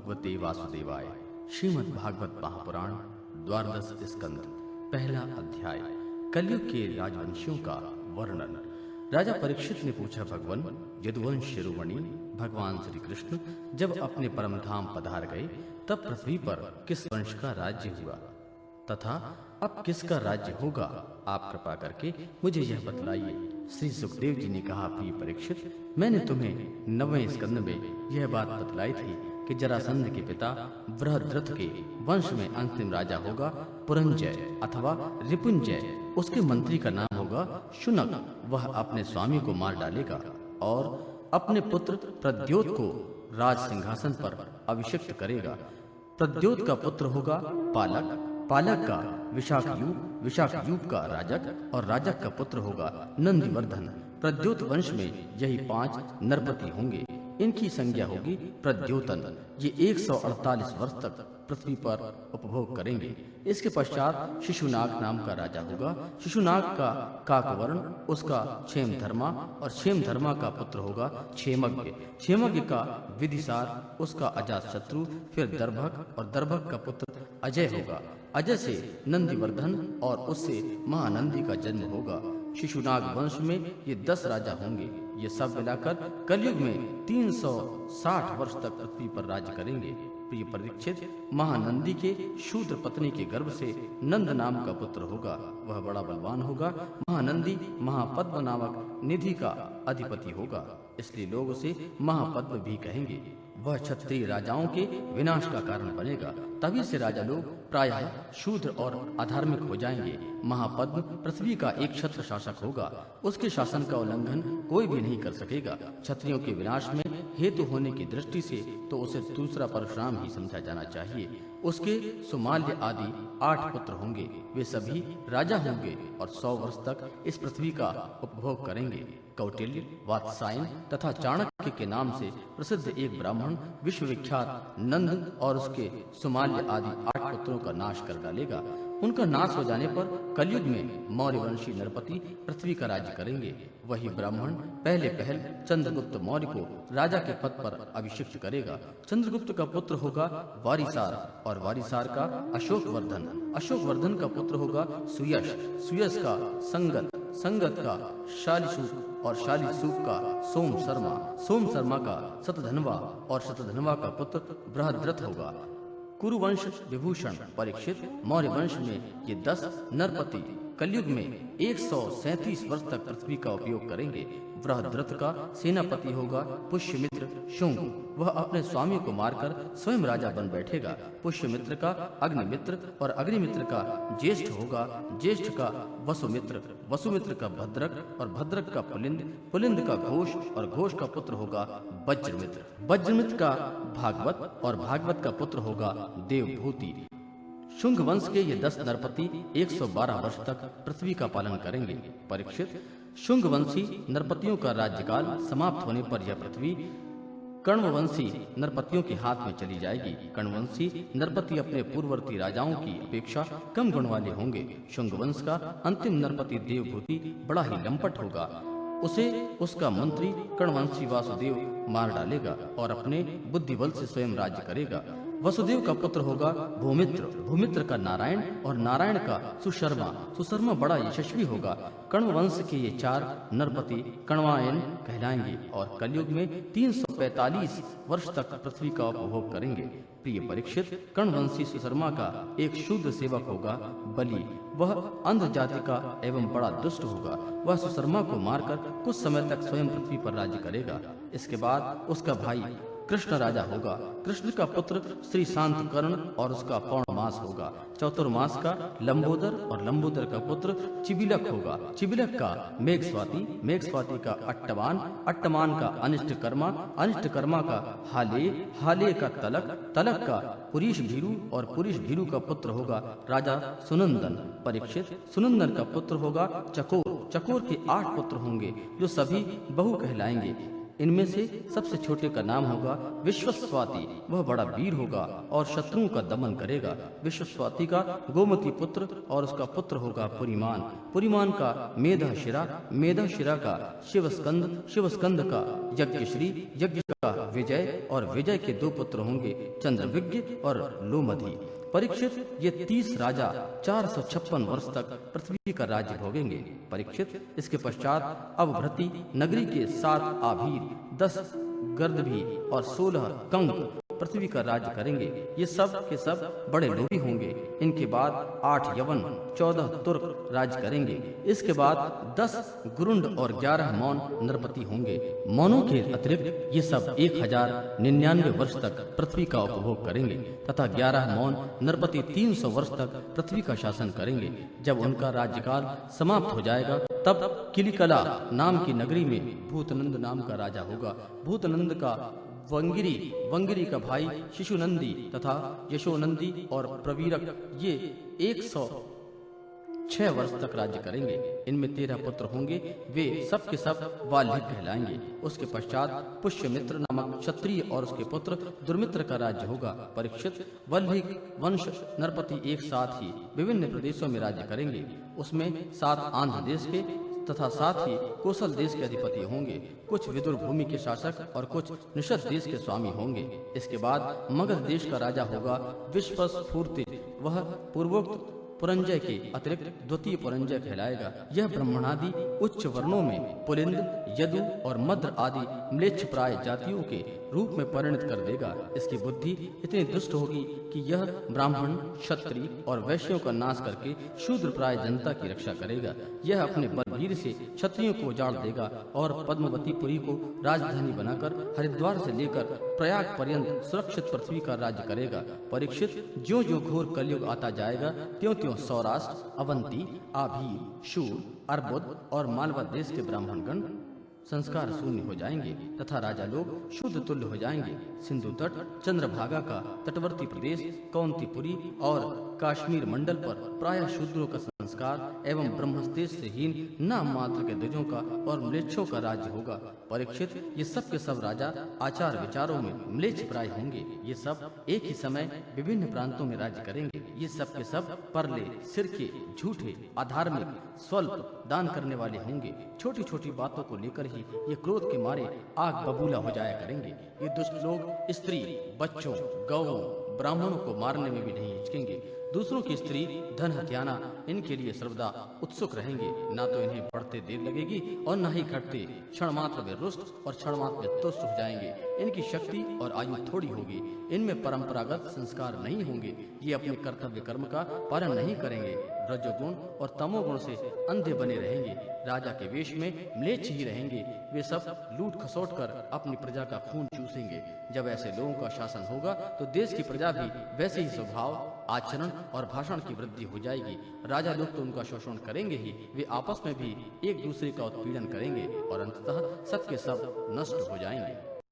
भगवते वासुदेवाय। श्रीमद् भागवत महापुराण द्वादश स्कंद, पहला अध्याय। कलयुग के राजवंशियों का वर्णन। राजा परीक्षित ने पूछा, भगवान, यदुवंश शिरोमणि भगवान श्री कृष्ण जब अपने परम धाम पधार गए तब पृथ्वी पर किस वंश का राज्य हुआ तथा अब किसका राज्य होगा? आप कृपा करके मुझे यह बतलाइए। श्री सुखदेव जी ने कहा, प्रिय परीक्षित, मैंने तुम्हें 9वें स्कंद में यह बात बतलाई थी कि जरासंध के पिता बृहद्रथ के वंश में अंतिम राजा होगा पुरंजय अथवा रिपुंजय। उसके मंत्री का नाम होगा शुनक। वह अपने स्वामी को मार डालेगा और अपने पुत्र प्रद्योत को राज सिंहासन पर अभिषिक्त करेगा। प्रद्योत का पुत्र होगा पालक, पालक का विशाखयूप, विशाखयूप का राजक और राजक का पुत्र होगा नंदिवर्धन। प्रद्योत वंश में यही 5 नरपति होंगे। इनकी संज्ञा होगी प्रद्योतन। ये 148 वर्ष तक पृथ्वी पर उपभोग करेंगे। इसके पश्चात शिशुनाग नाम का राजा होगा। शिशुनाग का काकवर्ण उसका क्षेमधर्मा और क्षेमधर्मा का पुत्र होगा क्षेमज्ञ। क्षेमज्ञ का विदिशार उसका अजातशत्रु, फिर दर्भक और दर्भक का पुत्र अजय होगा। अजय से नंदिवर्धन और उससे महानंदी का जन्म होगा। शिशुनाग वंश में ये 10 राजा होंगे। ये सब मिलाकर कलयुग में 360 वर्ष तक पृथ्वी पर राज्य करेंगे। प्रिय परीक्षित, महानंदी के शूद्र पत्नी के गर्भ से नंद नाम का पुत्र होगा। वह बड़ा बलवान होगा। महानंदी महापद्म नामक निधि का अधिपति होगा, इसलिए लोग उसे महापद्म भी कहेंगे। वह क्षत्रिय राजाओं के विनाश का कारण बनेगा। तभी से राजा लोग प्रायः शूद्र और अधार्मिक हो जाएंगे। महापद्म पृथ्वी का एक क्षत्र शासक होगा। उसके शासन का उल्लंघन कोई भी नहीं कर सकेगा। क्षत्रियों के विनाश में हेतु होने की दृष्टि से तो उसे दूसरा परशुराम ही समझा जाना चाहिए। उसके सुमाल्य आदि 8 पुत्र होंगे। वे सभी राजा होंगे और 100 वर्ष तक इस पृथ्वी का उपभोग करेंगे। कौटिल्य, वात्सायन तथा चाणक्य के नाम से प्रसिद्ध एक ब्राह्मण विश्वविख्यात नंद और उसके सुमाल्य आदि 8 पुत्रों का नाश कर डालेगा। उनका नाश हो जाने पर कलयुग में मौर्यवंशी नरपति पृथ्वी का राज्य करेंगे। वही ब्राह्मण पहले चंद्रगुप्त मौर्य को राजा के पद पर अभिषिक्त करेगा। चंद्रगुप्त का पुत्र होगा वारिसार और वारिसार का अशोकवर्धन। अशोकवर्धन का पुत्र होगा सुयश, सुयश का संगत, संगत का शालिसूप और शालिसूप का सोम शर्मा, सोम शर्मा का शतधन्वा और शतधन्वा का पुत्र बृहद्रथ होगा। कुरुवंश विभूषण परीक्षित, मौर्य वंश में ये 10 नरपति कलयुग में 137 वर्ष तक पृथ्वी का उपयोग करेंगे। बृहद्रथ का सेनापति होगा पुष्यमित्र शुंग। वह अपने स्वामी को मारकर स्वयं राजा बन बैठेगा। पुष्यमित्र का अग्निमित्र और अग्निमित्र का ज्येष्ठ होगा। ज्येष्ठ का वसुमित्र, वसुमित्र का भद्रक और भद्रक का पुलिंद, पुलिंद का घोष और घोष का पुत्र होगा वज्रमित्र। वज्रमित्र का भागवत और भागवत का पुत्र होगा देवभूति। शुंग वंश के ये 10 नरपति 112 वर्ष तक पृथ्वी का पालन करेंगे। परीक्षित, शुंग वंशी नरपतियों का राज्यकाल समाप्त होने पर यह पृथ्वी कर्णवंशी नरपतियों के हाथ में चली जाएगी। कर्णवंशी नरपति अपने पूर्ववर्ती राजाओं की अपेक्षा कम गुण वाले होंगे। शुंग वंश का अंतिम नरपति देवभूति बड़ा ही लंपट होगा। उसे उसका मंत्री कर्णवंशी वासुदेव मार डालेगा और अपने बुद्धिबल से स्वयं राज्य करेगा। वसुदेव का पुत्र होगा भूमित्र, भूमित्र का नारायण और नारायण का सुशर्मा। सुशर्मा बड़ा यशस्वी होगा। कण्व वंश के ये 4 नरपति कण्वायन कहलाएंगे और कलयुग में 345 वर्ष तक पृथ्वी का उपभोग करेंगे। प्रिय परीक्षित, कण्वंशी सुशर्मा का एक शूद्र सेवक होगा बलि। वह अंध जाति का एवं बड़ा दुष्ट होगा। वह सुशर्मा को मारकर कुछ समय तक स्वयं पृथ्वी पर राज्य करेगा। इसके बाद उसका भाई कृष्ण राजा होगा। कृष्ण का पुत्र श्री शांतकर्ण और उसका पौर्णमास होगा। चतुर्मास का लंबोदर और लंबोदर का पुत्र चिबिलक होगा। चिबिलक का मेघस्वाति, मेघस्वाति का अट्टमान, अट्टमान का अनिष्टकर्मा, अनिष्टकर्मा का हाले, हाले का तलक, तलक का पुरीश भीरु और पुरीश भीरु का पुत्र होगा राजा सुनंदन। परीक्षित, सुनंदन का पुत्र होगा चकोर। चकोर के 8 पुत्र होंगे जो सभी बहु कहलाएंगे। इनमें से सबसे छोटे का नाम होगा विश्वस्वाति। वह बड़ा वीर होगा और शत्रुओं का दमन करेगा। विश्वस्वाति का गोमती पुत्र और उसका पुत्र होगा पुरीमान। पुरीमान का मेधाशिरा, मेधाशिरा का शिवस्कंद, शिवस्कंद का यज्ञश्री, यज्ञ का विजय और विजय के 2 पुत्र होंगे चंद्रविज्ञ और लोमधि। परीक्षित ये 30 राजा 456 वर्ष तक पृथ्वी का राज्य भोगेंगे। परीक्षित इसके पश्चात अवभृति नगरी के 7 आभीर, 10 गर्दभी और 16 कंक पृथ्वी का राज्य करेंगे। ये सब के सब बड़े लोभी होंगे। इनके बाद 8 यवन, 14 तुर्क राज्य करेंगे। इसके बाद 10 गुरुंड और 11 मौन नरपति होंगे। मौनों के अतिरिक्त ये सब 1099 वर्ष तक पृथ्वी का उपभोग करेंगे तथा 11 मौन नरपति 300 वर्ष तक पृथ्वी का शासन करेंगे। जब उनका राज्यकाल समाप्त हो जाएगा तब किलिकला नाम की नगरी में भूतनंद नाम का राजा होगा। भूतनंद का वंगिरी का भाई शिशुनंदी तथा यशोनंदी और प्रवीरक ये 106 वर्ष तक राज्य करेंगे। इनमें 13 पुत्र होंगे। वे सब के सब वाल्मीकि कहलाएंगे। उसके पश्चात पुष्यमित्र नामक क्षत्रिय और उसके पुत्र दुर्मित्र का राज्य होगा। परीक्षित वाल्मीकि वंश नरपति एक साथ ही विभिन्न प्रदेशों में राज्य करेंगे। उसमें 7 आंध्र देश के तथा साथ ही कौशल देश के अधिपति होंगे। कुछ विदुर भूमि के शासक और कुछ निषद देश के स्वामी होंगे। इसके बाद मगध देश का राजा होगा विश्वस्फूर्ति। वह पूर्वोक्त पुरंजय के अतिरिक्त द्वितीय पुरंजय कहलाएगा। यह ब्राह्मणादि उच्च वर्णों में पुलिंद, यदु और मद्र आदि म्लेच्छ प्राय जातियों के रूप में परिणत कर देगा। इसकी बुद्धि इतनी दुष्ट होगी कि यह ब्राह्मण, क्षत्रिय और वैश्यों का नाश करके शूद्र प्राय जनता की रक्षा करेगा। यह अपने बलवीर से क्षत्रियों को उजाड़ देगा और पद्मवतीपुरी को राजधानी बनाकर हरिद्वार से लेकर प्रयाग पर्यंत सुरक्षित पृथ्वी का राज्य करेगा। परीक्षित ज्यों ज्यों घोर कलयुग आता जाएगा त्यों त्यों सौराष्ट्र, अवंती, आभीर, शूर, अर्बुद और मालवा देश के ब्राह्मणगण संस्कार शून्य हो जाएंगे तथा राजा लोग शुद्ध तुल्य हो जाएंगे। सिंधु तट, चंद्रभागा का तटवर्ती प्रदेश, कौंतीपुरी और काश्मीर मंडल पर प्रायः शूद्रों का संस्कार एवं ब्रह्मस्तेज से हीन नाम मात्र के द्विजों का और म्लेच्छों का राज्य होगा। परीक्षित ये सब के सब राजा आचार विचारों में म्लेच्छ प्राय होंगे। ये सब एक ही समय विभिन्न प्रांतों में राज्य करेंगे। ये सब के सब परले, सिरके, झूठे, अधार्मिक, स्वल्प दान करने वाले होंगे। छोटी छोटी बातों को लेकर ही ये क्रोध के मारे आग बबूला हो जाया करेंगे। ये दुष्ट लोग स्त्री, बच्चों, गौओं, ब्राह्मणों को मारने में भी नहीं हिचकेंगे। दूसरों की स्त्री, धन हत्याना इनके लिए सर्वदा उत्सुक रहेंगे। ना तो इन्हें बढ़ते देर लगेगी और न ही घटते। क्षण मात्र में रुष्ट और क्षण मात्र में तुष्ट हो जाएंगे। इनकी शक्ति और आयु थोड़ी होगी। इनमें परंपरागत संस्कार नहीं होंगे। ये अपने कर्तव्य कर्म का पालन नहीं करेंगे। रजोगुण और तमोगुण से अंधे बने रहेंगे। राजा के वेश में म्लेच्छ ही रहेंगे। वे सब लूट खसोट कर अपनी प्रजा का खून चूसेंगे। जब ऐसे लोगों का शासन होगा तो देश की प्रजा भी वैसे ही स्वभाव, आचरण और भाषण की वृद्धि हो जाएगी। राजा लोग तो उनका शोषण करेंगे ही, वे आपस में भी एक दूसरे का उत्पीड़न करेंगे और अंततः सब के सब नष्ट हो जाएंगे।